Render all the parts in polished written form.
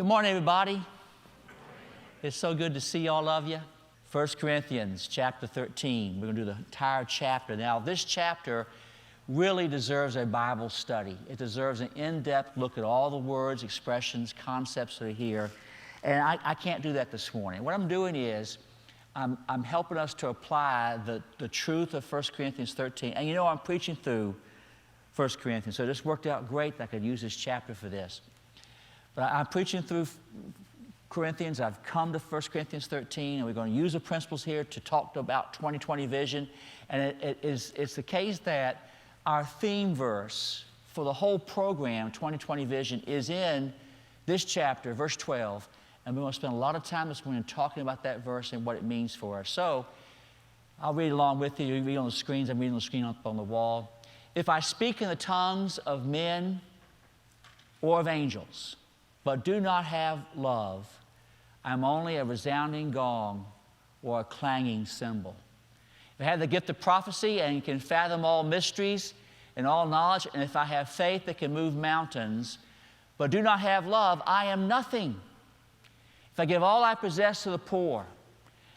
Good morning, everybody. It's so good to see all of you. 1 Corinthians chapter 13. We're going to do the entire chapter. Now, this chapter really deserves a Bible study. It deserves an in-depth look at all the words, expressions, concepts that are here. And I can't do that this morning. What I'm doing is I'm helping us to apply the truth of 1 Corinthians 13. And you know, I'm preaching through 1 Corinthians, so this worked out great that I could use this chapter for this. But I'm preaching through Corinthians. I've come to 1 Corinthians 13, and we're going to use the principles here to talk about 2020 vision. And it's the case that our theme verse for the whole program, 2020 vision, is in this chapter, verse 12. And we're going to spend a lot of time this morning talking about that verse and what it means for us. So I'll read along with you. You read on the screens. I'm reading on the screen up on the wall. If I speak in the tongues of men or of angels, but do not have love, I'm only a resounding gong or a clanging cymbal. If I have the gift of prophecy and can fathom all mysteries and all knowledge, and if I have faith that can move mountains, but do not have love, I am nothing. If I give all I possess to the poor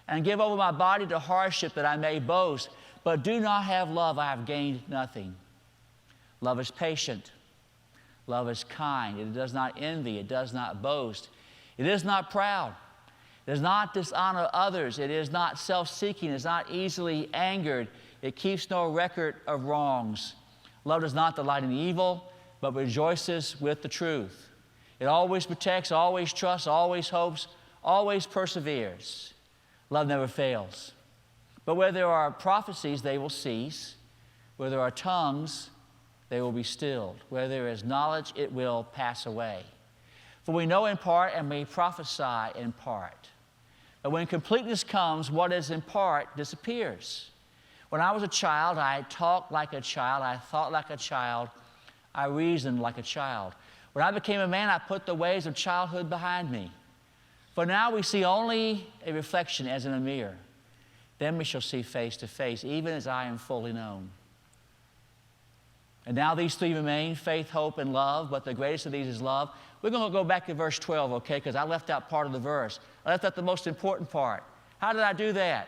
and give over my body to hardship that I may boast, but do not have love, I have gained nothing. Love is patient. Love is kind. It does not envy. It does not boast. It is not proud. It does not dishonor others. It is not self-seeking. It is not easily angered. It keeps no record of wrongs. Love does not delight in evil, but rejoices with the truth. It always protects, always trusts, always hopes, always perseveres. Love never fails. But where there are prophecies, they will cease. Where there are tongues, they will be stilled. Where there is knowledge, it will pass away. For we know in part and we prophesy in part. But when completeness comes, what is in part disappears. When I was a child, I talked like a child, I thought like a child, I reasoned like a child. When I became a man, I put the ways of childhood behind me. For now we see only a reflection as in a mirror. Then we shall see face to face, even as I am fully known. And now these three remain, faith, hope, and love, but the greatest of these is love. We're going to go back to verse 12, okay, because I left out part of the verse. I left out the most important part. How did I do that?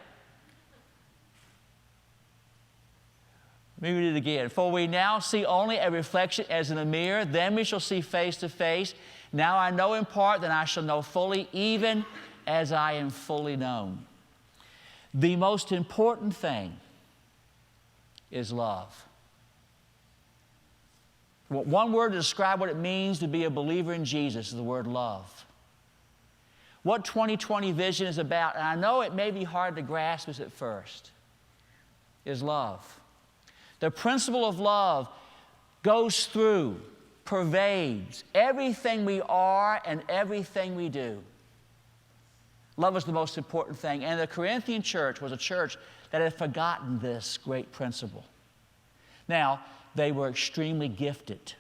Let me read it again. For we now see only a reflection as in a mirror, then we shall see face to face. Now I know in part, then I shall know fully, even as I am fully known. The most important thing is love. One word to describe what it means to be a believer in Jesus is the word love. What 2020 vision is about, and I know it may be hard to grasp this at first, is love. The principle of love goes through, pervades everything we are and everything we do. Love is the most important thing. And the Corinthian church was a church that had forgotten this great principle. Now, they were extremely gifted,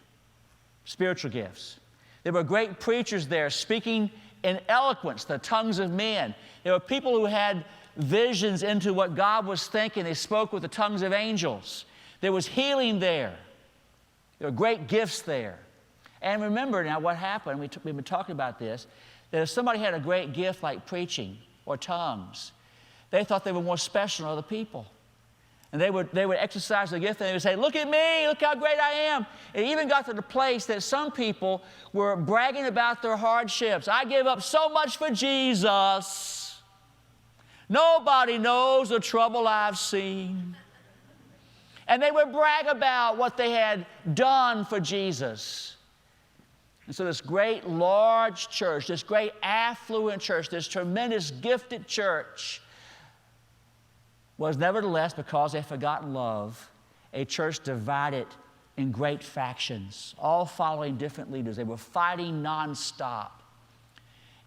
spiritual gifts. There were great preachers there speaking in eloquence, the tongues of men. There were people who had visions into what God was thinking. They spoke with the tongues of angels. There was healing there. There were great gifts there. And remember now what happened, we've been talking about this, that if somebody had a great gift like preaching or tongues, they thought they were more special than other people. And they would exercise the gift and they would say, look at me, look how great I am. It even got to the place that some people were bragging about their hardships. I gave up so much for Jesus. Nobody knows the trouble I've seen. And they would brag about what they had done for Jesus. And so this great large church, this great affluent church, this tremendous gifted church was nevertheless, because they had forgotten love, a church divided in great factions, all following different leaders. They were fighting nonstop.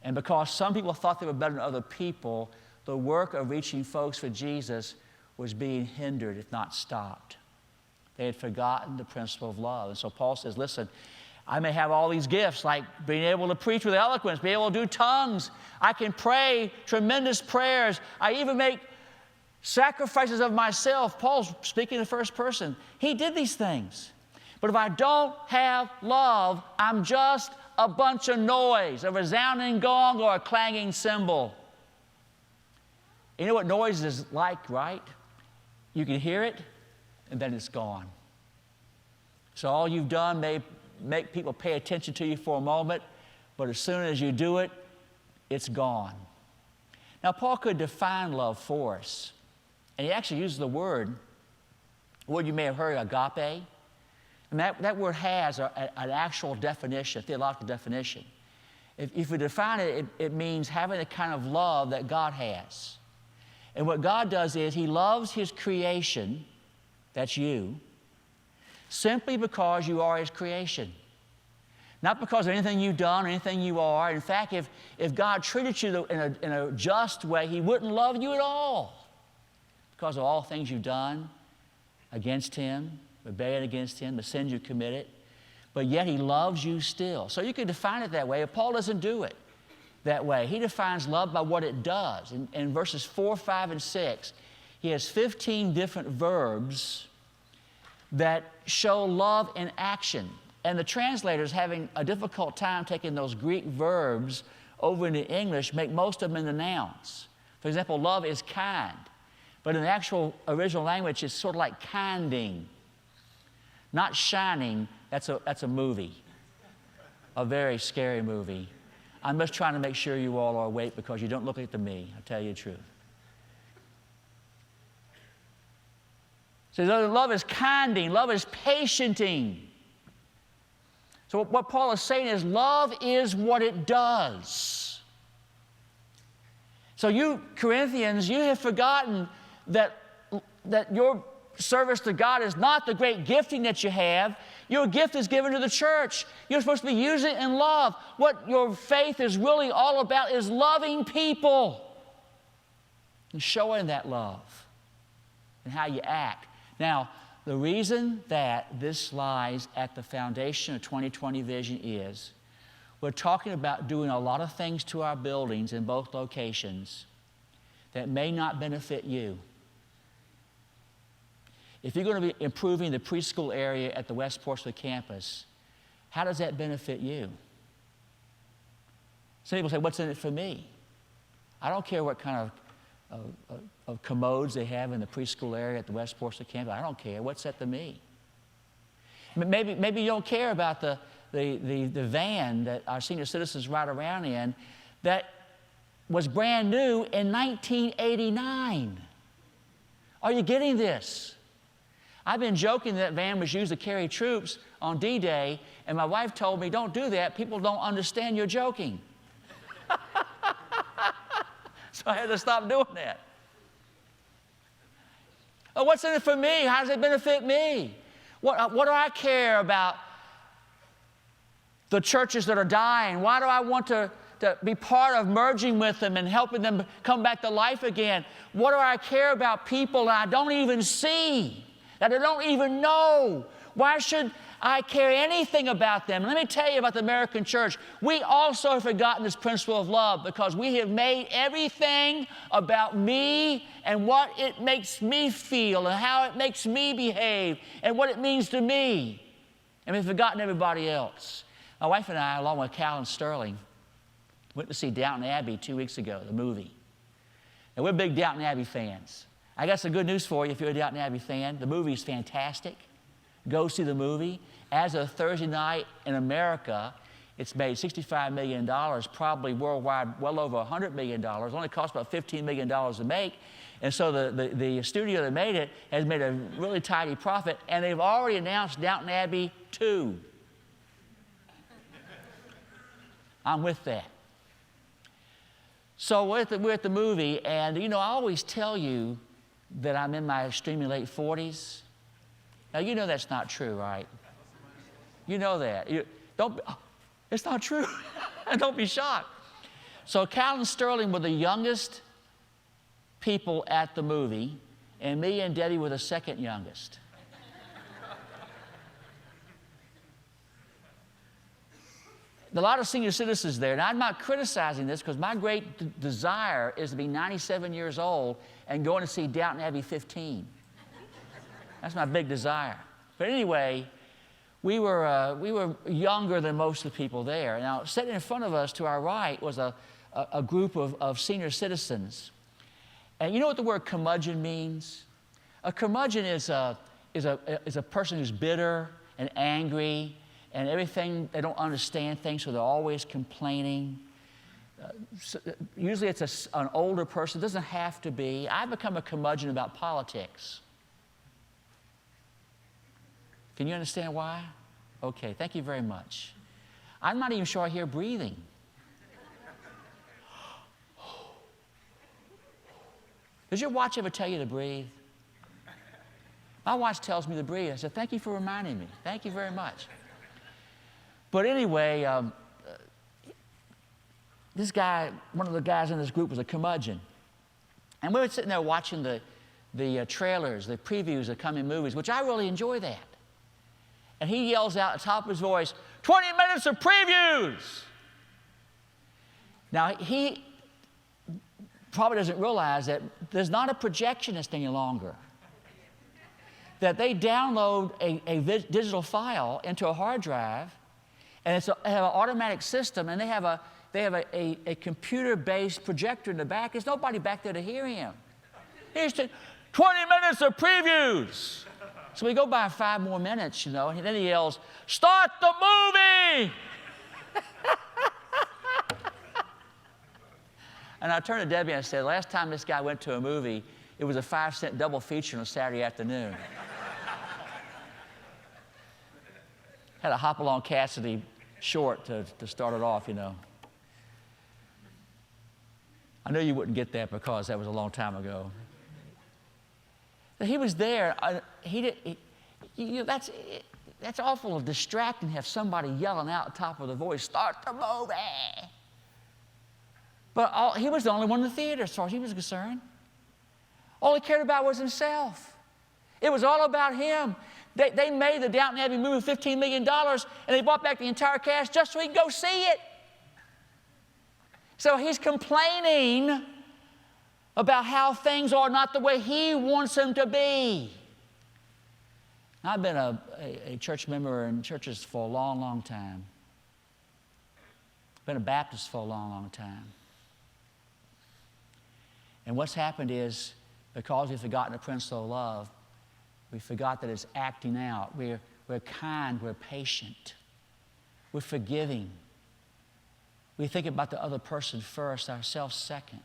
And because some people thought they were better than other people, the work of reaching folks for Jesus was being hindered, if not stopped. They had forgotten the principle of love. And so Paul says, listen, I may have all these gifts, like being able to preach with eloquence, be able to do tongues. I can pray tremendous prayers. I even make sacrifices of myself. Paul's speaking in the first person. He did these things. But if I don't have love, I'm just a bunch of noise, a resounding gong or a clanging cymbal. You know what noise is like, right? You can hear it, and then it's gone. So all you've done may make people pay attention to you for a moment, but as soon as you do it, it's gone. Now, Paul could define love for us, and he actually uses the word you may have heard, agape. And that word has an actual definition, a theological definition. If we define it, it means having the kind of love that God has. And what God does is He loves His creation, that's you, simply because you are His creation. Not because of anything you've done or anything you are. In fact, if God treated you in a just way, He wouldn't love you at all because of all things you've done against Him, rebellion against Him, the sins you committed. But yet He loves you still. So you can define it that way, but Paul doesn't do it that way. He defines love by what it does. In verses 4, 5, and 6, he has 15 different verbs that show love in action. And the translators, having a difficult time taking those Greek verbs over into English, make most of them into nouns. For example, love is kind. But in the actual original language, it's sort of like kinding. Not shining, that's a movie. A very scary movie. I'm just trying to make sure you all are awake because you don't look at me. I'll tell you the truth. So love is kinding. Love is patienting. So what Paul is saying is love is what it does. So you Corinthians, you have forgotten that your service to God is not the great gifting that you have. Your gift is given to the church. You're supposed to be using it in love. What your faith is really all about is loving people and showing that love and how you act. Now, the reason that this lies at the foundation of 2020 Vision is we're talking about doing a lot of things to our buildings in both locations that may not benefit you. If you're going to be improving the preschool area at the West Portsmouth campus, how does that benefit you? Some people say, what's in it for me? I don't care what kind of commodes they have in the preschool area at the West Portsmouth campus. I don't care. What's that to me? Maybe you don't care about the van that our senior citizens ride around in that was brand new in 1989. Are you getting this? I've been joking that van was used to carry troops on D-Day, and my wife told me, don't do that. People don't understand you're joking. So I had to stop doing that. Oh, what's in it for me? How does it benefit me? What do I care about the churches that are dying? Why do I want to be part of merging with them and helping them come back to life again? What do I care about people that I don't even see, that I don't even know? Why should I care anything about them? Let me tell you about the American church. We also have forgotten this principle of love because we have made everything about me and what it makes me feel and how it makes me behave and what it means to me. And we've forgotten everybody else. My wife and I, along with Cal and Sterling, went to see Downton Abbey 2 weeks ago, the movie. And we're big Downton Abbey fans. I got some good news for you if you're a Downton Abbey fan. The movie is fantastic. Go see the movie. As of Thursday night in America, it's made $65 million, probably worldwide well over $100 million. It only cost about $15 million to make. And so the studio that made it has made a really tidy profit, and they've already announced Downton Abbey 2. I'm with that. So we're at the movie, and you know, I always tell you that I'm in my extremely late 40s. Now, you know that's not true, right? You know that. It's not true. Don't be shocked. So Cal and Sterling were the youngest people at the movie, and me and Debbie were the second youngest. A lot of senior citizens there. Now, I'm not criticizing this because my great desire is to be 97 years old and going to see Downton Abbey 15. That's my big desire. But anyway, we were younger than most of the people there. Now, sitting in front of us to our right was a group of senior citizens. And you know what the word curmudgeon means? A curmudgeon is a person who's bitter and angry and everything, they don't understand things, so they're always complaining. Usually it's an older person. It doesn't have to be. I've become a curmudgeon about politics. Can you understand why? Okay, thank you very much. I'm not even sure I hear breathing. Does your watch ever tell you to breathe? My watch tells me to breathe. I said, thank you for reminding me. Thank you very much. But anyway, this guy, one of the guys in this group was a curmudgeon. And we were sitting there watching the trailers, the previews of coming movies, which I really enjoy that. And he yells out at the top of his voice, 20 minutes of previews! Now, he probably doesn't realize that there's not a projectionist any longer. That they download a digital file into a hard drive, and they have an automatic system, and they have a computer-based projector in the back. There's nobody back there to hear him. Here's 20 minutes of previews. So we go by 5 more minutes, you know, and then he yells, start the movie! And I turned to Debbie and I said, last time this guy went to a movie, it was a 5-cent double feature on a Saturday afternoon. Had a Hopalong Cassidy short to start it off, you know. I know you wouldn't get that because that was a long time ago. He was there. That's awful distracting to have somebody yelling out at the top of the voice, start the movie. But he was the only one in the theater as far as he was concerned. All he cared about was himself. It was all about him. They made the Downton Abbey movie $15 million, and they bought back the entire cast just so he could go see it. So he's complaining about how things are not the way he wants them to be. I've been a church member in churches for a long, long time. Been a Baptist for a long, long time. And what's happened is, because we've forgotten the principle of love, we forgot that it's acting out. We're kind, we're patient, we're forgiving. We think about the other person first, ourselves second.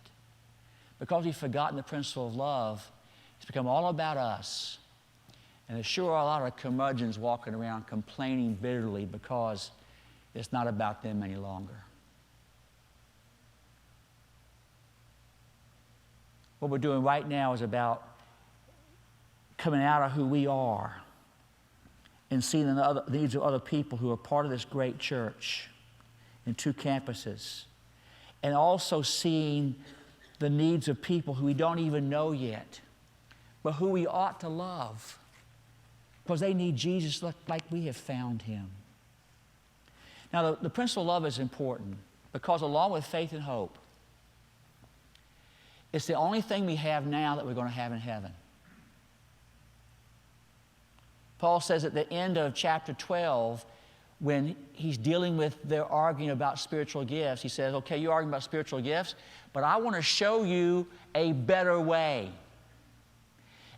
Because we've forgotten the principle of love, it's become all about us. And there's sure a lot of curmudgeons walking around complaining bitterly because it's not about them any longer. What we're doing right now is about coming out of who we are and seeing the needs of other people who are part of this great church in 2 campuses, and also seeing the needs of people who we don't even know yet, but who we ought to love because they need Jesus like we have found him. Now, the principle of love is important because along with faith and hope, it's the only thing we have now that we're going to have in heaven. Paul says at the end of chapter 12, when he's dealing with their arguing about spiritual gifts, he says, okay, you're arguing about spiritual gifts, but I want to show you a better way.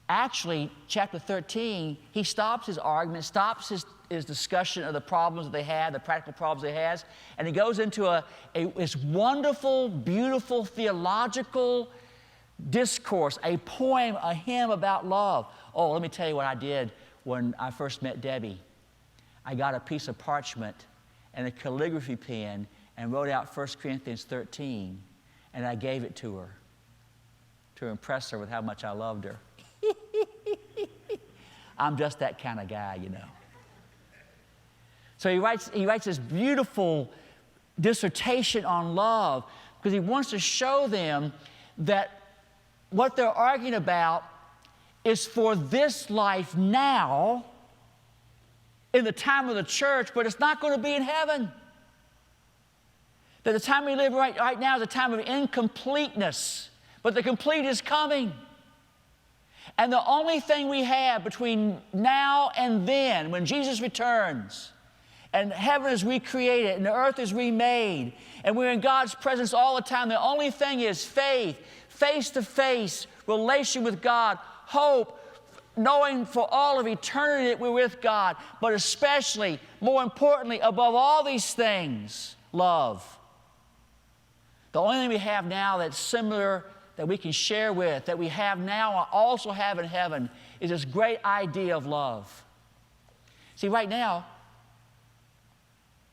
Actually, chapter 13, he stops his argument, stops his discussion of the problems that they had, the practical problems they had, and he goes into this wonderful, beautiful, theological discourse, a poem, a hymn about love. Oh, let me tell you what I did when I first met Debbie. I got a piece of parchment and a calligraphy pen and wrote out 1 Corinthians 13, and I gave it to her to impress her with how much I loved her. I'm just that kind of guy, you know. So he writes this beautiful dissertation on love because he wants to show them that what they're arguing about is for this life now, in the time of the church, but it's not going to be in heaven. That the time we live right now is a time of incompleteness, but the complete is coming. And the only thing we have between now and then, when Jesus returns, and heaven is recreated, and the earth is remade, and we're in God's presence all the time, the only thing is faith, face-to-face relation with God, hope, knowing for all of eternity that we're with God, but especially, more importantly, above all these things, love. The only thing we have now that's similar, that we can share with, that we have now, also have in heaven, is this great idea of love. See, right now,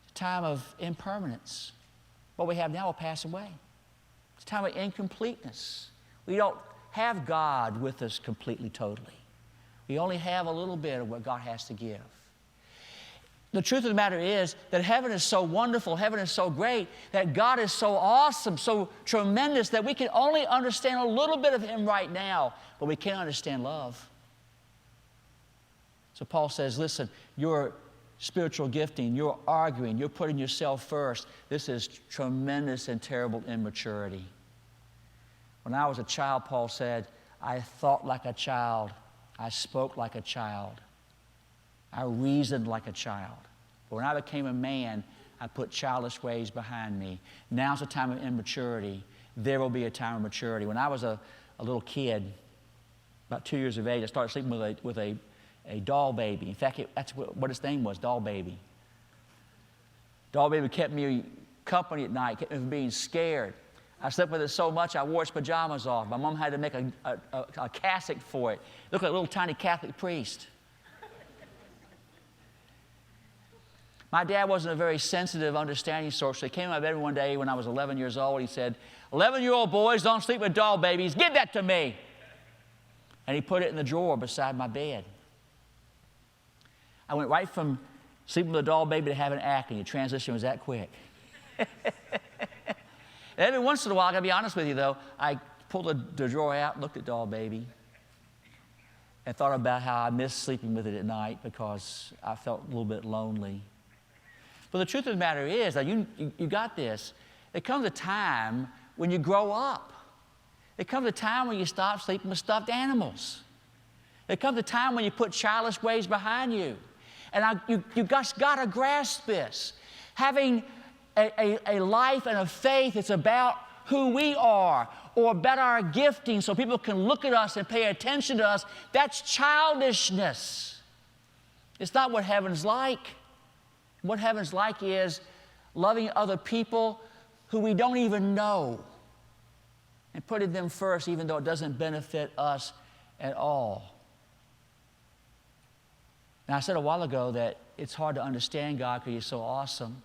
it's a time of impermanence. What we have now will pass away. It's a time of incompleteness. We don't have God with us completely, totally. We only have a little bit of what God has to give. The truth of the matter is that heaven is so wonderful, heaven is so great, that God is so awesome, so tremendous, that we can only understand a little bit of Him right now, but we can't understand love. So Paul says, listen, your spiritual gifting, you're arguing, you're putting yourself first. This is tremendous and terrible immaturity. When I was a child, Paul said, I thought like a child. I spoke like a child. I reasoned like a child. But when I became a man, I put childish ways behind me. Now's a time of immaturity. There will be a time of maturity. When I was a little kid, about 2 years of age, I started sleeping with a doll baby. In fact, that's what his name was, Doll Baby. Doll Baby kept me company at night, kept me from being scared. I slept with it so much I wore its pajamas off. My mom had to make a cassock for it. It looked like a little tiny Catholic priest. My dad wasn't a very sensitive, understanding sort, so he came to my bedroom one day when I was 11 years old. He said, 11-year-old boys don't sleep with doll babies. Give that to me. And he put it in the drawer beside my bed. I went right from sleeping with a doll baby to having acne. The transition was that quick. Every once in a while, I got to be honest with you, though, I pulled the drawer out and looked at Doll Baby and thought about how I missed sleeping with it at night because I felt a little bit lonely. But the truth of the matter is that you got this. There comes a time when you grow up. There comes a time when you stop sleeping with stuffed animals. There comes a time when you put childish ways behind you. And you just got to grasp this. Having a life and a faith that's about who we are or about our gifting so people can look at us and pay attention to us, that's childishness. It's not what heaven's like. What heaven's like is loving other people who we don't even know and putting them first even though it doesn't benefit us at all. Now, I said a while ago that it's hard to understand God because He's so awesome,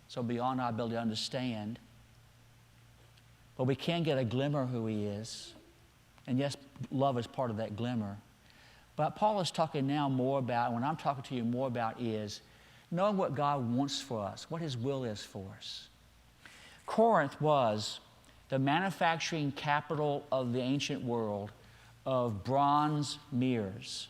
so beyond our ability to understand. But we can get a glimmer of who He is. And yes, love is part of that glimmer. But Paul is talking now more about, and when I'm talking to you more about, is knowing what God wants for us, what His will is for us. Corinth was the manufacturing capital of the ancient world of bronze mirrors.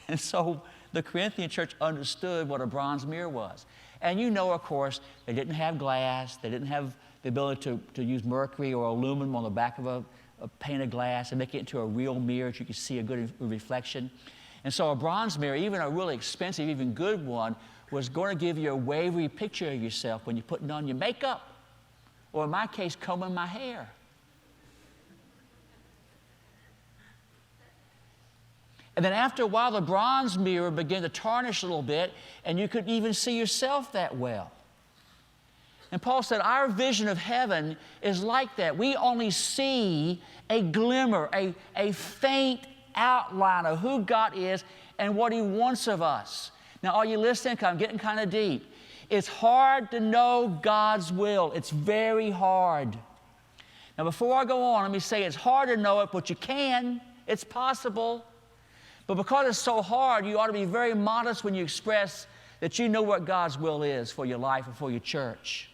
And so the Corinthian church understood what a bronze mirror was. And you know, of course, they didn't have glass. They didn't have the ability to use mercury or aluminum on the back of a pane of glass and make it into a real mirror so you could see a good reflection. And so a bronze mirror, even a really expensive, even good one, was going to give you a wavery picture of yourself when you're putting on your makeup, or in my case, combing my hair. And then after a while, the bronze mirror began to tarnish a little bit, and you couldn't even see yourself that well. And Paul said, our vision of heaven is like that. We only see a glimmer, a faint outline of who God is and what He wants of us. Now, are you listening? Because I'm getting kind of deep. It's hard to know God's will. It's very hard. Now, before I go on, let me say it's hard to know it, but you can. It's possible. But because it's so hard, you ought to be very modest when you express that you know what God's will is for your life and for your church.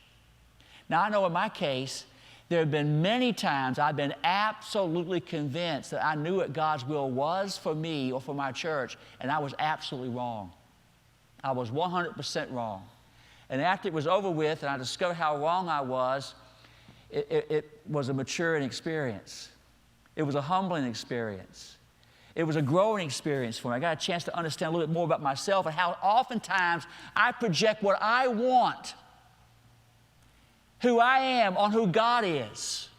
Now, I know in my case, there have been many times I've been absolutely convinced that I knew what God's will was for me or for my church, and I was absolutely wrong. I was 100% wrong. And after it was over with and I discovered how wrong I was, it was a maturing experience. It was a humbling experience. It was a growing experience for me. I got a chance to understand a little bit more about myself and how oftentimes I project what I want, who I am, on who God is.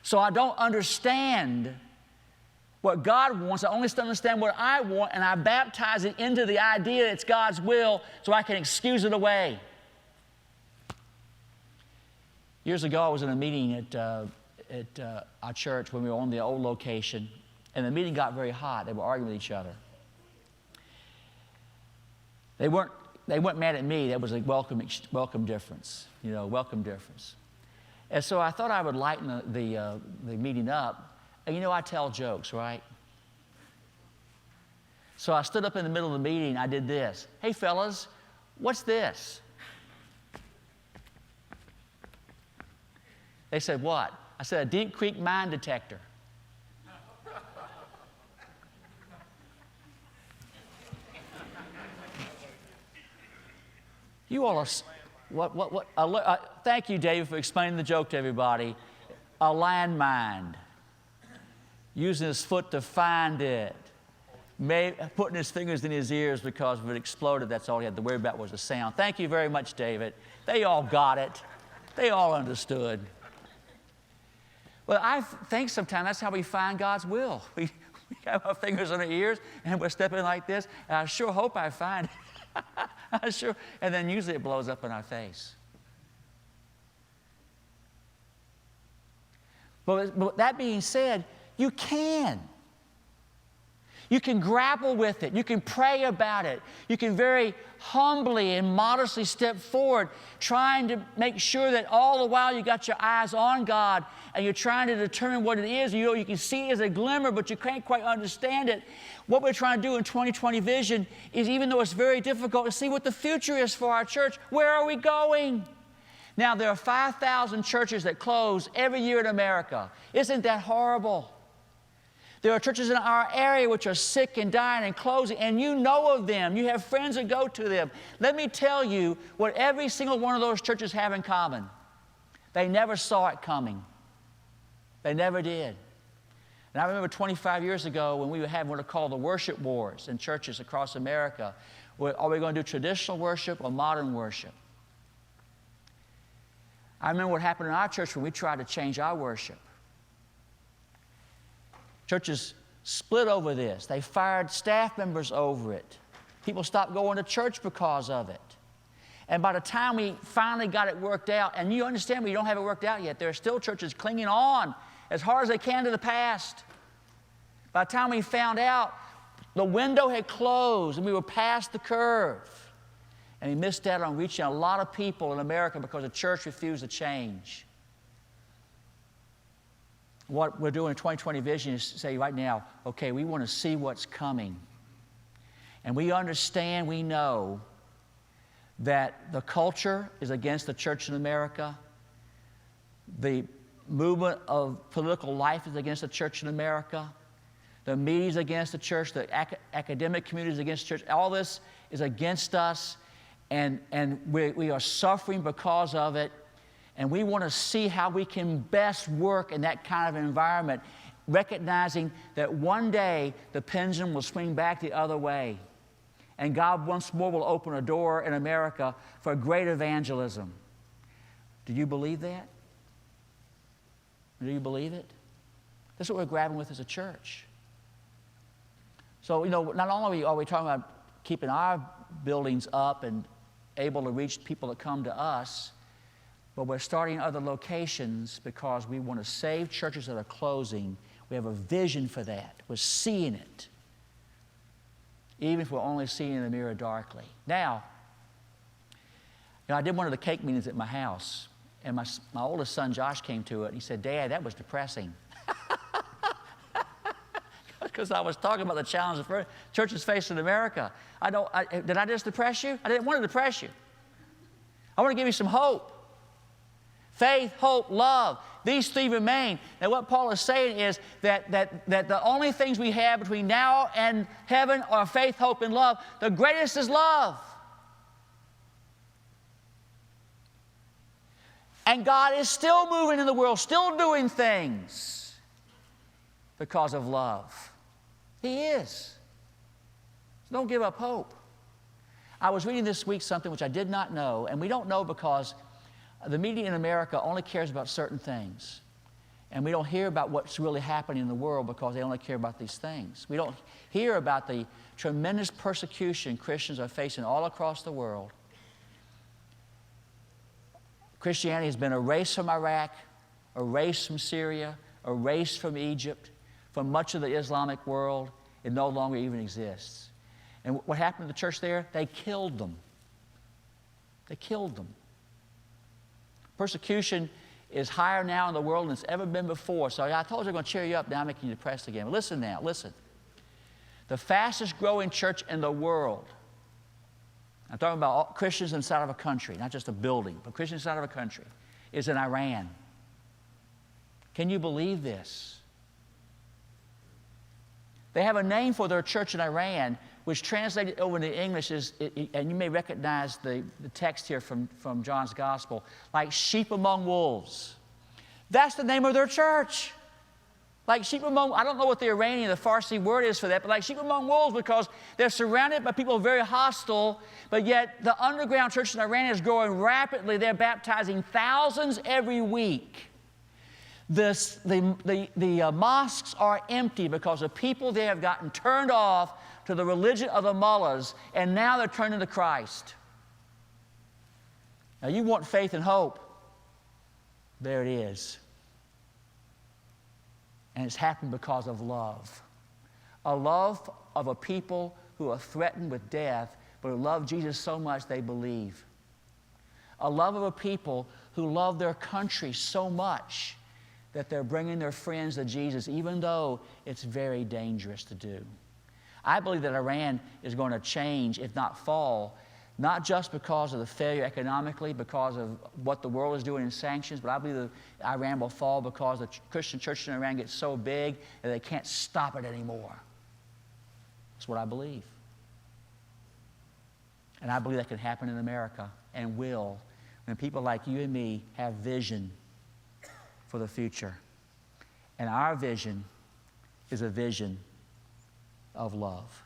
So I don't understand what God wants. I only understand what I want, and I baptize it into the idea that it's God's will so I can excuse it away. Years ago, I was in a meeting at our church when we were on the old location, and the meeting got very hot. They were arguing with each other. They weren't mad at me. That was a welcome difference, welcome difference. And so I thought I would lighten the meeting up. And I tell jokes, right? So I stood up in the middle of the meeting. I did this. Hey, fellas, what's this? They said, what? I said, a Deep Creek mine detector. You all are, thank you, David, for explaining the joke to everybody. A landmine. Using his foot to find it. Putting his fingers in his ears because if it exploded, that's all he had to worry about was the sound. Thank you very much, David. They all got it. They all understood. Well, I think sometimes that's how we find God's will. We have our fingers on our ears and we're stepping like this. And I sure hope I find it. And then usually it blows up in our face. But that being said, you can. You can grapple with it. You can pray about it. You can very humbly and modestly step forward, trying to make sure that all the while you got your eyes on God and you're trying to determine what it is. You can see it as a glimmer, but you can't quite understand it. What we're trying to do in 2020 Vision is, even though it's very difficult to see what the future is for our church, where are we going? Now, there are 5,000 churches that close every year in America. Isn't that horrible? There are churches in our area which are sick and dying and closing, and you know of them. You have friends that go to them. Let me tell you what every single one of those churches have in common. They never saw it coming. They never did. And I remember 25 years ago when we were having what are called the worship wars in churches across America. Are we going to do traditional worship or modern worship? I remember what happened in our church when we tried to change our worship. Churches split over this. They fired staff members over it. People stopped going to church because of it. And by the time we finally got it worked out, and you understand we don't have it worked out yet, there are still churches clinging on as hard as they can to the past. By the time we found out, the window had closed and we were past the curve. And we missed out on reaching a lot of people in America because the church refused to change. What we're doing in 2020 Vision is say right now, okay, we want to see what's coming. And we understand, we know that the culture is against the church in America. The movement of political life is against the church in America. The media is against the church. The academic community is against the church. All this is against us, and we are suffering because of it. And we want to see how we can best work in that kind of environment, recognizing that one day the pendulum will swing back the other way. And God once more will open a door in America for great evangelism. Do you believe that? Do you believe it? That's what we're grappling with as a church. So, not only are we talking about keeping our buildings up and able to reach people that come to us, but we're starting other locations because we want to save churches that are closing. We have a vision for that. We're seeing it, even if we're only seeing in the mirror darkly. Now, I did one of the cake meetings at my house, and my oldest son, Josh, came to it, and he said, "Dad, that was depressing." Because I was talking about the challenges churches face in America. Did I just depress you? I didn't want to depress you. I want to give you some hope. Faith, hope, love. These three remain. Now what Paul is saying is that the only things we have between now and heaven are faith, hope, and love. The greatest is love. And God is still moving in the world, still doing things because of love. He is. So don't give up hope. I was reading this week something which I did not know, and we don't know because the media in America only cares about certain things. And we don't hear about what's really happening in the world because they only care about these things. We don't hear about the tremendous persecution Christians are facing all across the world. Christianity has been erased from Iraq, erased from Syria, erased from Egypt, from much of the Islamic world. It no longer even exists. And what happened to the church there? They killed them. They killed them. Persecution is higher now in the world than it's ever been before. So I told you I'm going to cheer you up. Now I'm making you depressed again. But listen now, listen. The fastest growing church in the world, I'm talking about all Christians inside of a country, not just a building, but Christians inside of a country, is in Iran. Can you believe this? They have a name for their church in Iran, which translated over into English is, and you may recognize the text here from John's Gospel, like sheep among wolves. That's the name of their church. Like sheep among, I don't know what the Iranian, the Farsi word is for that, but like sheep among wolves, because they're surrounded by people very hostile, but yet the underground church in Iran is growing rapidly. They're baptizing thousands every week. The mosques are empty because the people there have gotten turned off to the religion of the mullahs, and now they're turning to Christ. Now you want faith and hope. There it is. And it's happened because of love. A love of a people who are threatened with death, but who love Jesus so much they believe. A love of a people who love their country so much that they're bringing their friends to Jesus, even though it's very dangerous to do. I believe that Iran is going to change, if not fall, not just because of the failure economically, because of what the world is doing in sanctions, but I believe that Iran will fall because the Christian church in Iran gets so big that they can't stop it anymore. That's what I believe. And I believe that can happen in America, and will, when people like you and me have vision for the future. And our vision is a vision of love.